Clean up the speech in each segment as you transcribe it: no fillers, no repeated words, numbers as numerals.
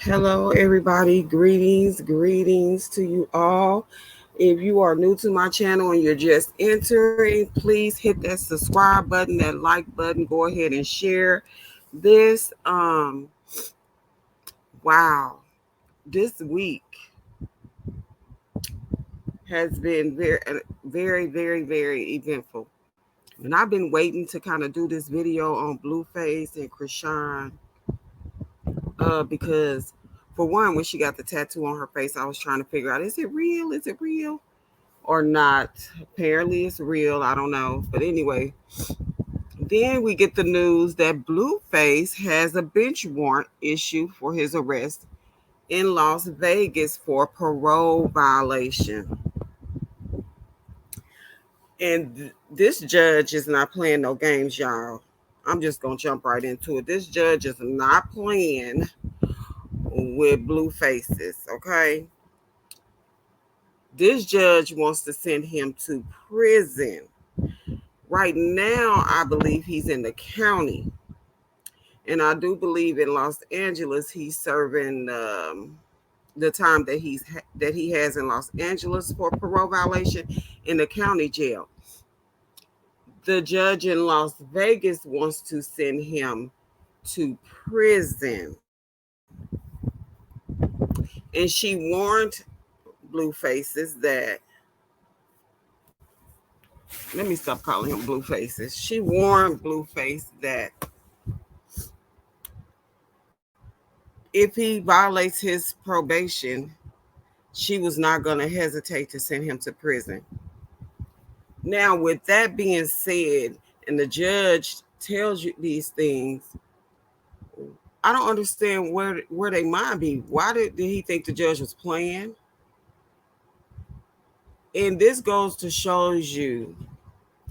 Hello, everybody. Greetings to you all. If you are new to my channel and you're just entering, please hit that subscribe button, that like button. Go ahead and share this. Wow, this week has been very eventful, and I've been waiting to kind of do this video on Blueface and Chrisean, because for one, when she got the tattoo on her face, I was trying to figure out, is it real? Is it real? Or not. Apparently it's real. I don't know. But anyway, then we get the news that Blueface has a bench warrant issued for his arrest in Las Vegas for parole violation. And this judge is not playing no games, y'all. I'm just going to jump right into it. This judge is not playing with blue faces, okay? This judge wants to send him to prison. Right now, I believe he's in the county, and I do believe in Los Angeles he's serving the time that he has in Los Angeles for parole violation in the county jail. The judge in Las Vegas wants to send him to prison, and she warned blue faces that, let me stop calling him blue faces. She warned Blueface that if he violates his probation, she was not going to hesitate to send him to prison. Now, with that being said, and the judge tells you these things, I don't understand where they mind be. Why did he think the judge was playing? And this goes to shows you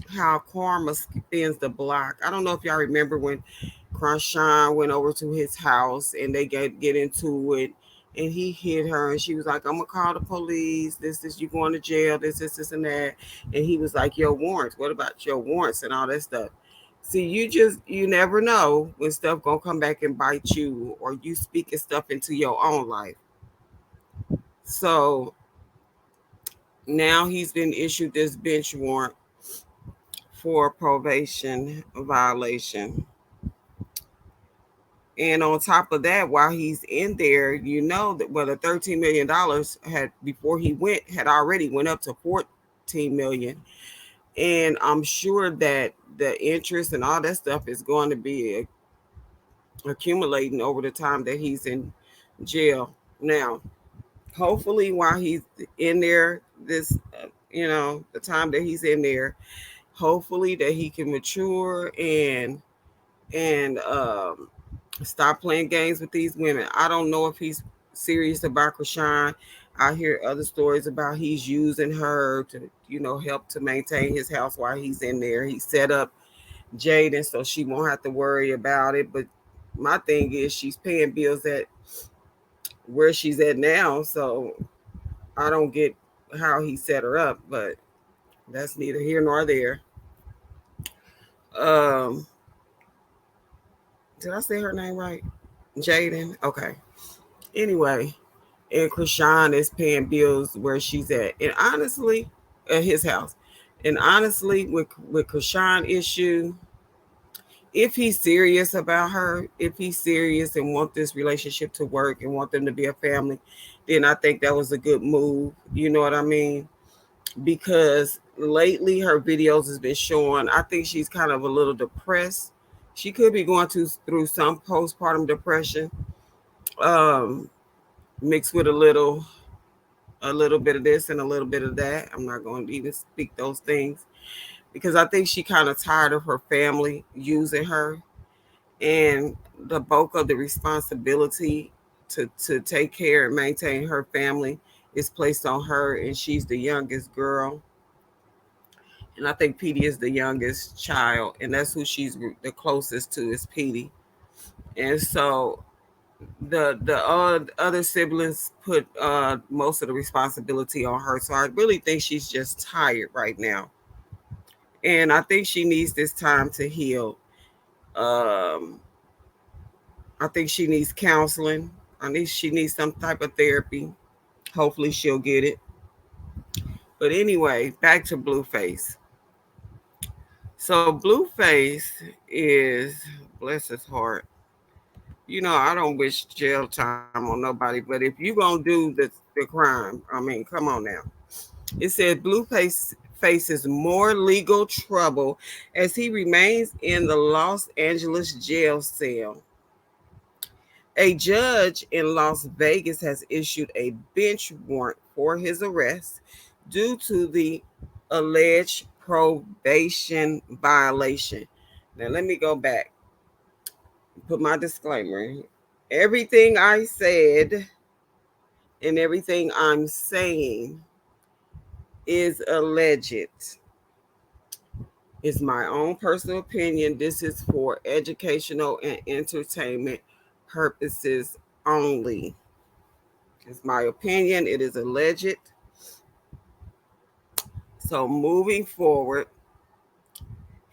how karma spins the block. I don't know if y'all remember when Chrisean went over to his house and they get into it, and he hit her and she was like, I'm gonna call the police, this you going to jail, this and that. And he was like, your warrants, what about your warrants and all that stuff? See, you never know when stuff gonna come back and bite you, or you speaking stuff into your own life. So now he's been issued this bench warrant for probation violation. And on top of that, while he's in there, you know that the $13 million had, before he went, had already went up to 14 million. And I'm sure that the interest and all that stuff is going to be accumulating over the time that he's in jail. Now, hopefully, while he's in there, the time that he's in there, hopefully that he can mature and stop playing games with these women. I don't know if he's serious about Chrisean. I hear other stories about he's using her to, help to maintain his house while he's in there. He set up Jaden so she won't have to worry about it. But my thing is, she's paying bills at where she's at now. So I don't get how he set her up, but that's neither here nor there. Um, did I say her name right? Jaden? Okay. Anyway, and Chrisean is paying bills where she's at. And honestly, at his house. And honestly, with Chrisean issue, if he's serious about her, if he's serious and want this relationship to work and want them to be a family, then I think that was a good move. You know what I mean? Because lately her videos has been showing, I think she's kind of a little depressed. She could be going through some postpartum depression. Um, Mixed with a little bit of this and a little bit of that. I'm not going to even speak those things because I think she kind of tired of her family using her, and the bulk of the responsibility to take care and maintain her family is placed on her, and she's the youngest girl. And I think Petey is the youngest child, and that's who she's the closest to is Petey. And so the other siblings put most of the responsibility on her. So I really think she's just tired right now, and I think she needs this time to heal. Um, I think she needs counseling. I need she needs some type of therapy. Hopefully she'll get it. But anyway, back to Blueface. So Blueface is, bless his heart. I don't wish jail time on nobody, but if you gonna do the crime, I mean, come on now. It said Blueface faces more legal trouble as he remains in the Los Angeles jail cell. A judge in Las Vegas has issued a bench warrant for his arrest due to the alleged probation violation. Now, let me go back, put my disclaimer. Everything I said and everything I'm saying is alleged. It's my own personal opinion. This is for educational and entertainment purposes only. It's my opinion. It is alleged. So moving forward,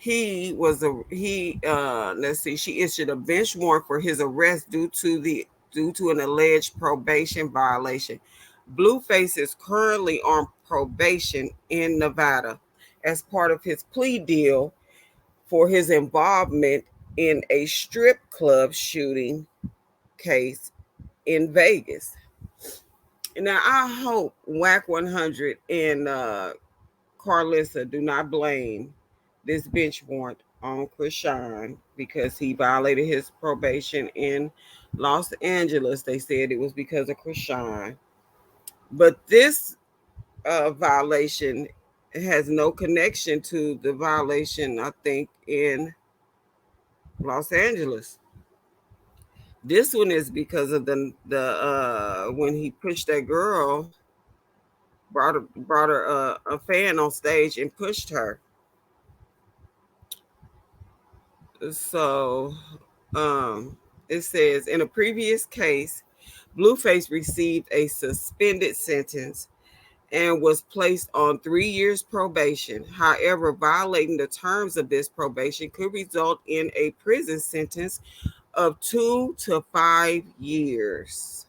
let's see, she issued a bench warrant for his arrest due to an alleged probation violation. Blueface is currently on probation in Nevada as part of his plea deal for his involvement in a strip club shooting case in Vegas. Now I hope WAC 100 and Carlissa do not blame this bench warrant on Chrisean because he violated his probation in Los Angeles. They said it was because of Chrisean. But this violation has no connection to the violation, I think, in Los Angeles. This one is because of the when he pushed that girl, brought her a fan on stage and pushed her. So um, it says in a previous case, Blueface received a suspended sentence and was placed on 3 years probation. However, violating the terms of this probation could result in a prison sentence of 2 to 5 years.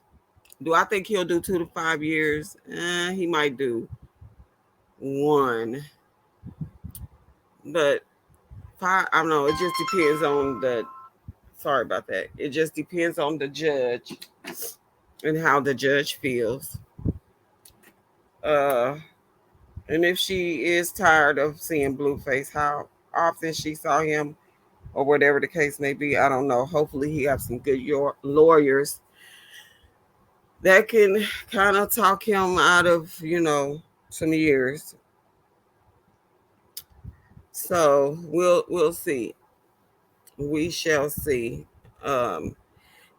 Do I think he'll do 2 to 5 years? He might do one, but five. I don't know. It just depends on the. Sorry about that. It just depends on the judge and how the judge feels. Uh, and if she is tired of seeing Blueface, how often she saw him or whatever the case may be, I don't know. Hopefully, he have some good lawyers that can kind of talk him out of some years. So we'll see. We shall see. Um,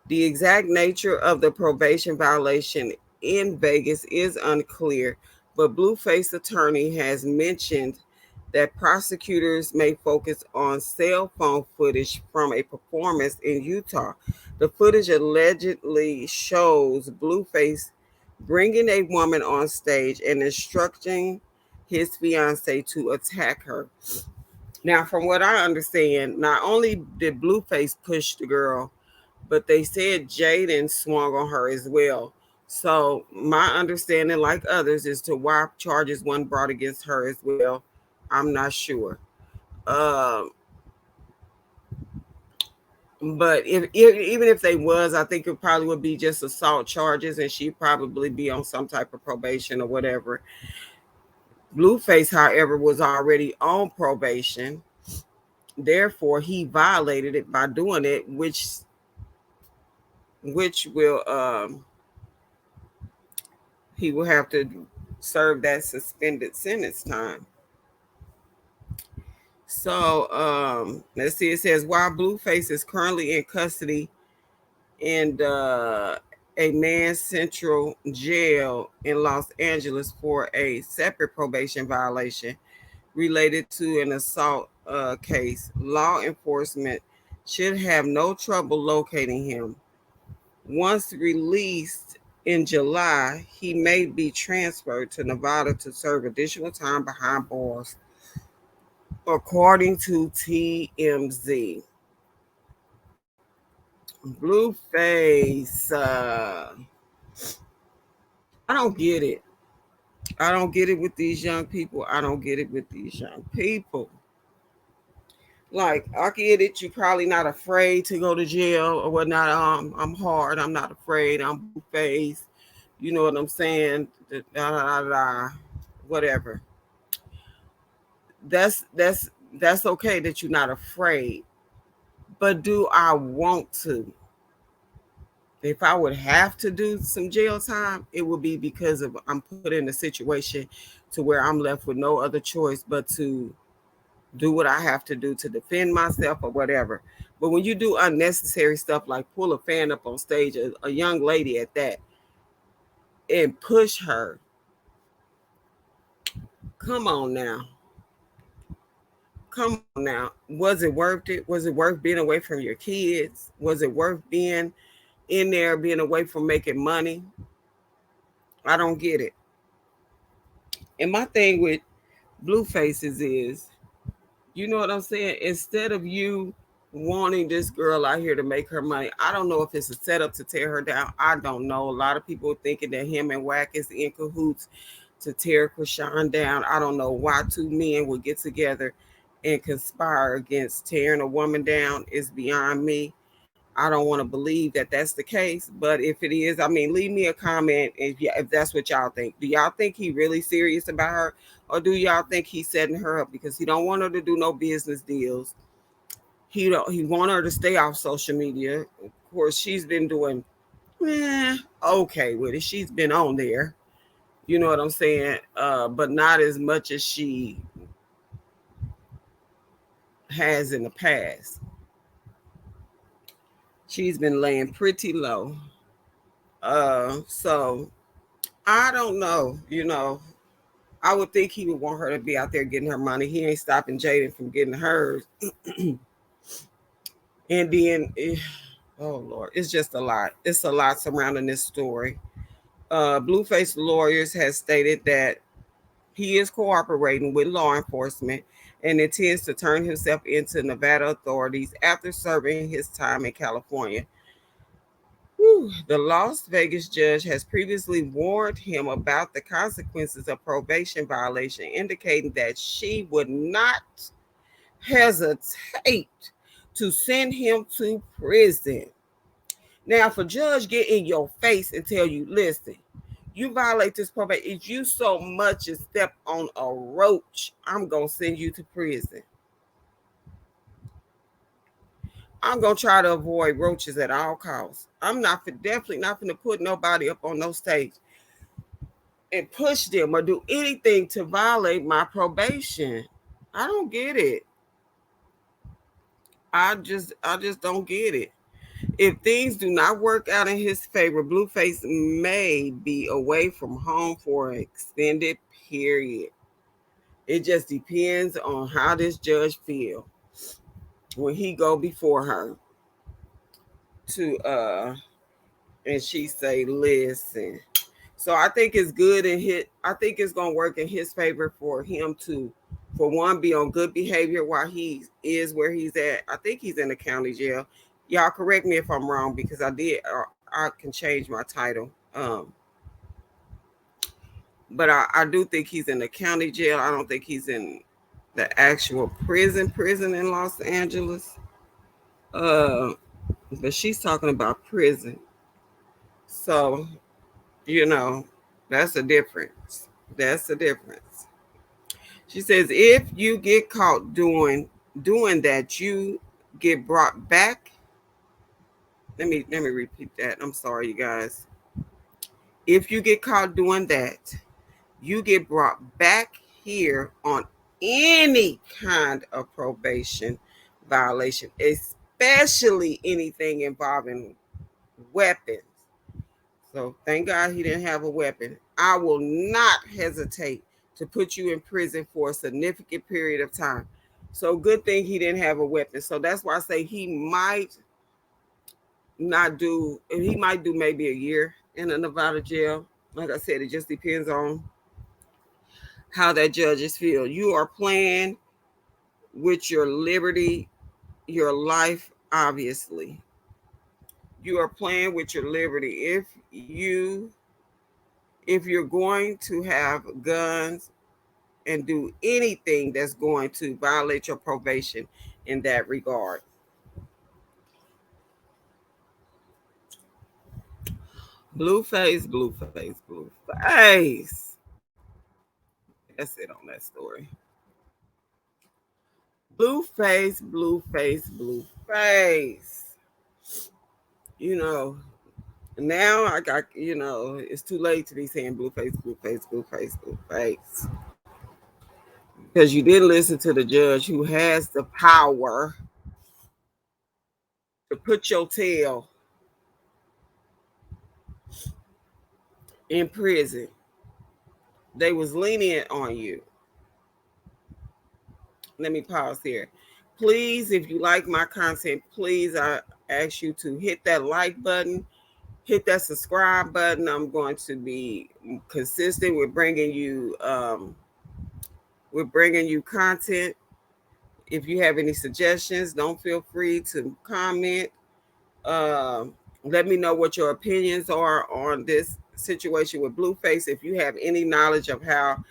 the exact nature of the probation violation in Vegas is unclear, but Blueface attorney has mentioned that prosecutors may focus on cell phone footage from a performance in Utah. The footage allegedly shows Blueface bringing a woman on stage and instructing his fiance to attack her. Now, from what I understand, not only did Blueface push the girl, but they said Jaden swung on her as well. So my understanding, like others, is to why charges weren't brought against her as well. I'm not sure. Um, but even if they was, I think it probably would be just assault charges, and she'd probably be on some type of probation or whatever. Blueface, however, was already on probation. Therefore, he violated it by doing it, which will he will have to serve that suspended sentence time. So let's see. It says while Blueface is currently in custody in a Man Central jail in Los Angeles for a separate probation violation related to an assault case, law enforcement should have no trouble locating him. Once released in July, he may be transferred to Nevada to serve additional time behind bars, according to TMZ. Blueface. I don't get it. I don't get it with these young people. I don't get it with these young people. Like, I get it. You're probably not afraid to go to jail or whatnot. I'm hard. I'm not afraid. I'm Blueface. You know what I'm saying? Da, da, da, da, whatever. That's okay that you're not afraid. But do I want to? If I would have to do some jail time, it would be because of I'm put in a situation to where I'm left with no other choice but to do what I have to do to defend myself or whatever. But when you do unnecessary stuff like pull a fan up on stage, a young lady at that, and push her, come on now. Come on now. Was it worth it? Was it worth being away from your kids? Was it worth being in there, being away from making money? I don't get it. And my thing with blue faces is, you know what I'm saying? Instead of you wanting this girl out here to make her money, I don't know if it's a setup to tear her down. I don't know. A lot of people thinking that him and Wack is in cahoots to tear Chrisean down. I don't know why two men would get together and conspire against tearing a woman down. Is beyond me. I don't want to believe that that's the case, but if it is, I mean, leave me a comment if that's what y'all think. Do y'all think he really serious about her, or do y'all think he's setting her up because he don't want her to do no business deals? He want her to stay off social media. Of course, she's been doing okay with it. She's been on there, you know what I'm saying, but not as much as she has in the past. She's been laying pretty low. So I don't know, I would think he would want her to be out there getting her money. He ain't stopping Jaden from getting hers. And then, oh Lord, it's just a lot. It's a lot surrounding this story. Blueface lawyers has stated that he is cooperating with law enforcement and intends to turn himself into Nevada authorities after serving his time in California. Whew. The Las Vegas judge has previously warned him about the consequences of probation violation, indicating that she would not hesitate to send him to prison. Now, if a judge get in your face and tell you, listen, you violate this probation, if you so much as step on a roach, I'm going to send you to prison. I'm gonna try to avoid roaches at all costs. I'm not definitely not gonna put nobody up on no stage and push them or do anything to violate my probation. I don't get it. I just don't get it. If things do not work out in his favor, Blueface may be away from home for an extended period. It just depends on how this judge feel when he go before her to and she say, listen. So I think it's good and I think it's gonna work in his favor for him to, for one, be on good behavior while he is where he's at. I think he's in the county jail. Y'all correct me if I'm wrong because I can change my title. But I do think he's in the county jail. I don't think he's in the actual prison in Los Angeles. Uh, but she's talking about prison. So, you know, that's a difference. That's the difference. She says if you get caught doing that, you get brought back. Let me repeat that. I'm sorry, you guys. If you get caught doing that, you get brought back here on any kind of probation violation, especially anything involving weapons. So thank God he didn't have a weapon. I will not hesitate to put you in prison for a significant period of time. So good thing he didn't have a weapon. So that's why I say he might not do, he might do maybe a year in a Nevada jail. Like I said, it just depends on how that judges feel. You are playing with your liberty, your life, obviously. You are playing with your liberty. If you're going to have guns and do anything that's going to violate your probation in that regard. Blueface, Blueface, Blueface. That's it on that story. Blueface, Blueface, Blueface. You know, now I got, it's too late to be saying Blueface, Blueface, Blueface, Blueface. Because you didn't listen to the judge who has the power to put your tail in prison. They was lenient on you. Let me pause here. Please, if you like my content, please, I ask you to hit that like button, hit that subscribe button. I'm going to be consistent with bringing you content. If you have any suggestions, don't feel free to comment. Um, Let me know what your opinions are on this situation with Blueface. If you have any knowledge of how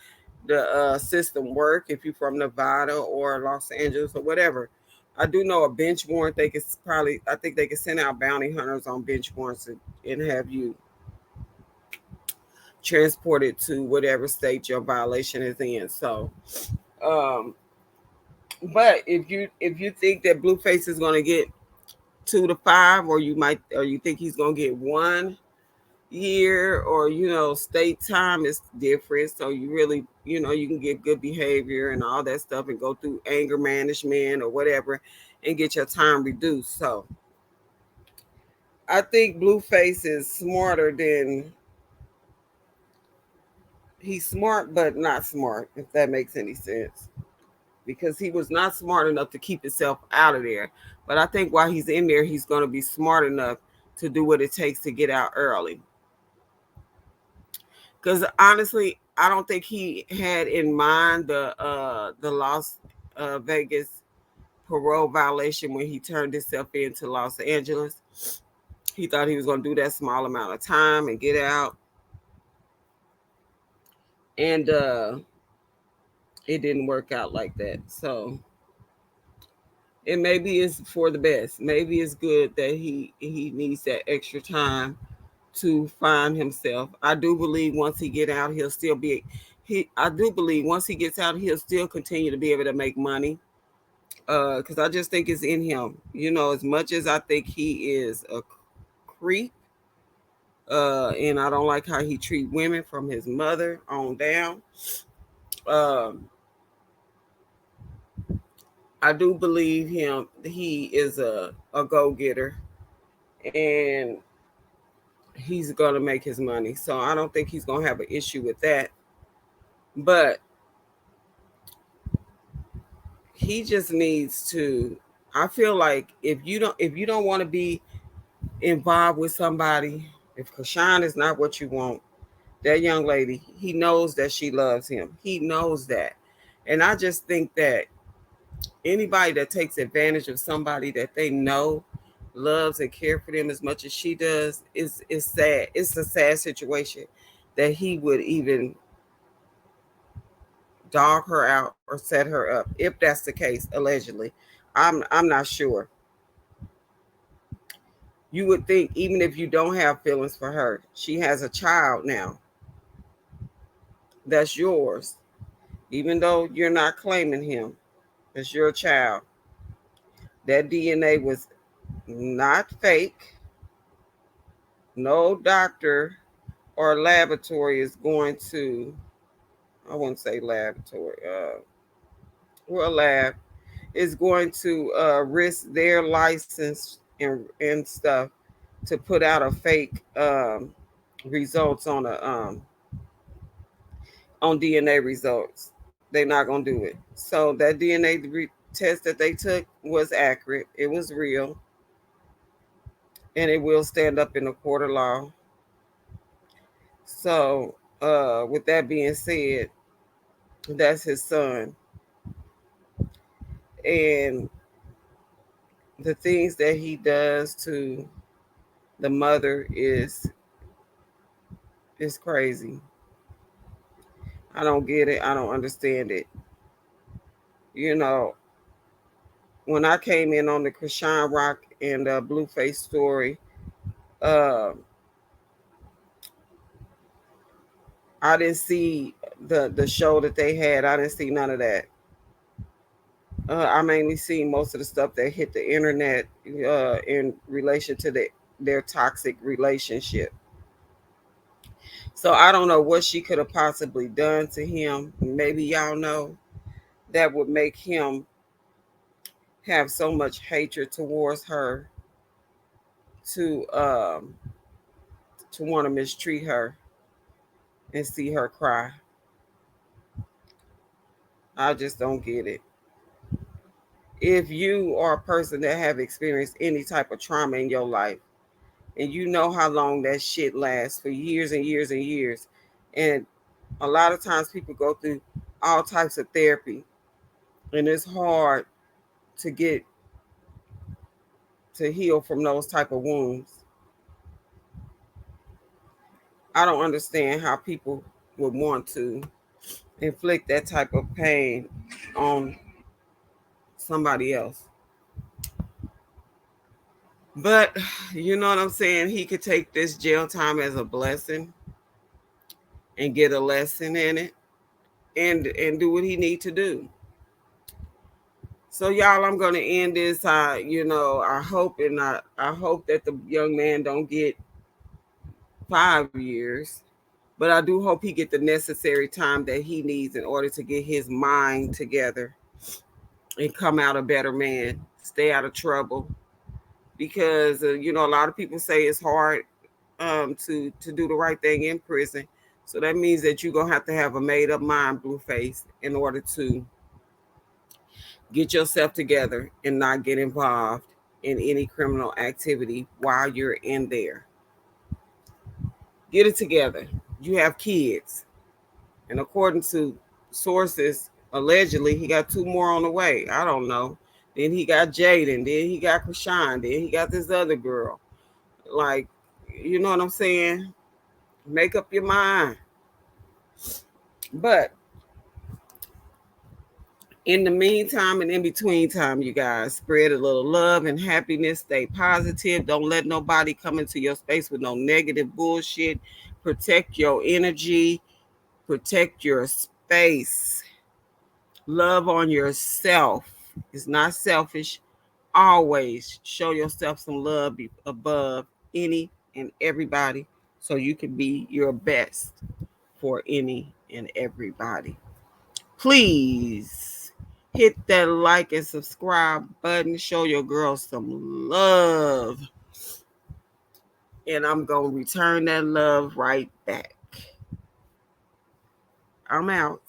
the system work, if you're from Nevada or Los Angeles or whatever. I do know a bench warrant. I think they can send out bounty hunters on bench warrants and have you transported to whatever state your violation is in. So, um, but if you think that Blueface is going to get 2 to 5, or you think he's going to get 1 year, or state time is different, so you really, you can get good behavior and all that stuff and go through anger management or whatever and get your time reduced. So I think Blueface is smarter than he's smart but not smart, if that makes any sense, because he was not smart enough to keep himself out of there. But I think while he's in there, he's going to be smart enough to do what it takes to get out early. Because honestly, I don't think he had in mind the Las Vegas parole violation when he turned himself into Los Angeles. He thought he was going to do that small amount of time and get out, and it didn't work out like that. So it maybe is for the best. Maybe it's good that he needs that extra time to find himself. I do believe once he get out, he'll still be he. I do believe once he gets out, he'll still continue to be able to make money. Because I just think it's in him. As much as I think he is a creep, and I don't like how he treat women from his mother on down. Um, I do believe him. He is a go getter, and he's gonna make his money. So I don't think he's gonna have an issue with that. But he just needs to. I feel like if you don't want to be involved with somebody, if Chrisean is not what you want, that young lady, he knows that she loves him. He knows that. And I just think that anybody that takes advantage of somebody that they know loves and care for them as much as she does is sad. It's a sad situation that he would even dog her out or set her up, if that's the case, allegedly. I'm not sure. You would think, even if you don't have feelings for her, she has a child now that's yours, even though you're not claiming him. It's your child. That DNA was not fake. No doctor or laboratory is going to, I wouldn't say laboratory, well, lab is going to risk their license and stuff to put out a fake results on DNA results. They're not gonna do it. So that DNA test that they took was accurate. It was real, and it will stand up in the court of law. So, with that being said, that's his son, and the things that he does to The mother is crazy. I don't get it. I don't understand it. You know, when I came in on the Chrisean Rock and Blueface story, uh, I didn't see the show that they had. I didn't see none of that. I mainly seen most of the stuff that hit the internet in relation to their toxic relationship. So I don't know what she could have possibly done to him. Maybe y'all know that would make him have so much hatred towards her to want to mistreat her and see her cry. I just don't get it. If you are a person that have experienced any type of trauma in your life, and you know how long that shit lasts for years and years and years, and a lot of times people go through all types of therapy, and it's hard to get to heal from those type of wounds. I don't understand how people would want to inflict that type of pain on somebody else. But you know what I'm saying? He could take this jail time as a blessing and get a lesson in it and do what he need to do. So y'all, I'm gonna end this. I hope I hope that the young man don't get 5 years, but I do hope he get the necessary time that he needs in order to get his mind together and come out a better man, stay out of trouble. Because a lot of people say it's hard to do the right thing in prison. So that means that you're gonna have a made up mind, Blueface, in order to get yourself together and not get involved in any criminal activity while you're in there. Get it together. You have kids, and according to sources, allegedly he got two more on the way. I don't know. Then he got Jaden. Then he got Chrisean. Then he got this other girl. Like, you know what I'm saying? Make up your mind. But in the meantime and in between time, you guys spread a little love and happiness. Stay positive. Don't let nobody come into your space with no negative bullshit. Protect your energy. Protect your space. Love on yourself. It's not selfish. Always show yourself some love above any and everybody so you can be your best for any and everybody. Please hit that like and subscribe button. Show your girls some love. And I'm going to return that love right back. I'm out.